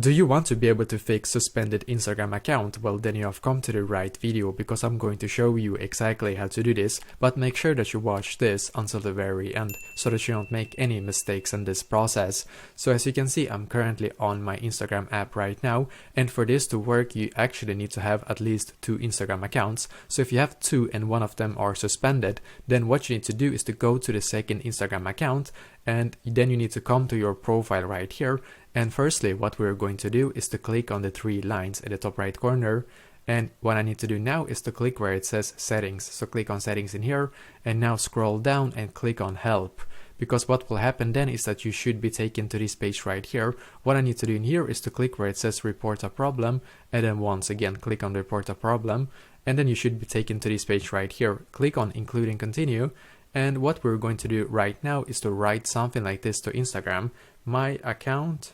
Do you want to be able to fix suspended Instagram account? Well, then you have come to the right video, because I'm going to show you exactly how to do this, but make sure that you watch this until the very end so that you don't make any mistakes in this process. So as you can see, I'm currently on my Instagram app right now, and for this to work you actually need to have at least 2 Instagram accounts. So if you have 2 and one of them are suspended, then what you need to do is to go to the second Instagram account, and then you need to come to your profile right here. And firstly, what we're going to do is to click on the 3 lines at the top right corner. And what I need to do now is to click where it says settings. So click on settings in here, and now scroll down and click on help. Because what will happen then is that you should be taken to this page right here. What I need to do in here is to click where it says report a problem, and then once again click on report a problem, and then you should be taken to this page right here. Click on include and continue. And what we're going to do right now is to write something like this to Instagram: my account,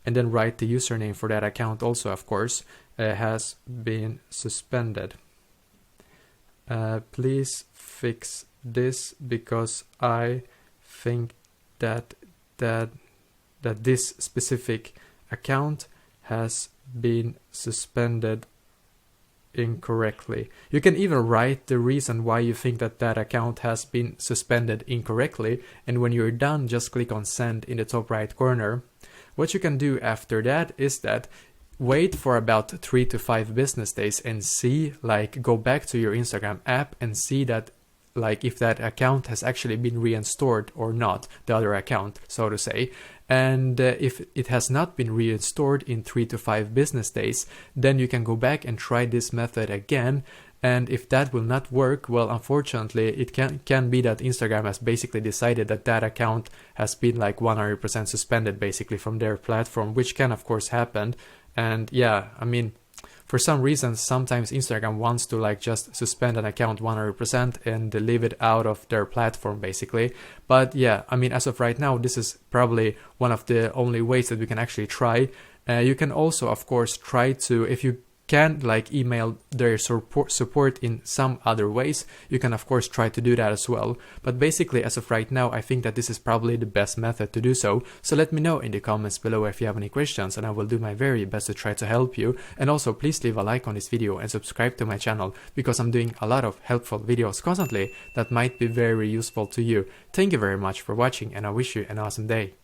and then write the username for that account also, of course, has been suspended. Please fix this because I think that this specific account has been suspended incorrectly. You can even write the reason why you think that account has been suspended incorrectly, and when you're done, just click on send in the top right corner. What you can do after that is that wait for about 3 to 5 business days and see, like, go back to your Instagram app and see that, like, if that account has actually been reinstored or not, the other account, so to say. And if it has not been reinstored in 3 to 5 business days, then you can go back and try this method again. And if that will not work, well, unfortunately, it can be that Instagram has basically decided that account has been like 100% suspended basically from their platform, which can of course happen. And yeah, I mean, for some reason, sometimes Instagram wants to like just suspend an account 100% and leave it out of their platform basically. But yeah, I mean, as of right now, this is probably one of the only ways that we can actually try. You can also, of course, try to, if you can like email their support in some other ways, you can of course try to do that as well. But basically, as of right now, I think that this is probably the best method to do so. So let me know in the comments below if you have any questions, and I will do my very best to try to help you. And also please leave a like on this video and subscribe to my channel, because I'm doing a lot of helpful videos constantly that might be very useful to you. Thank you very much for watching, and I wish you an awesome day.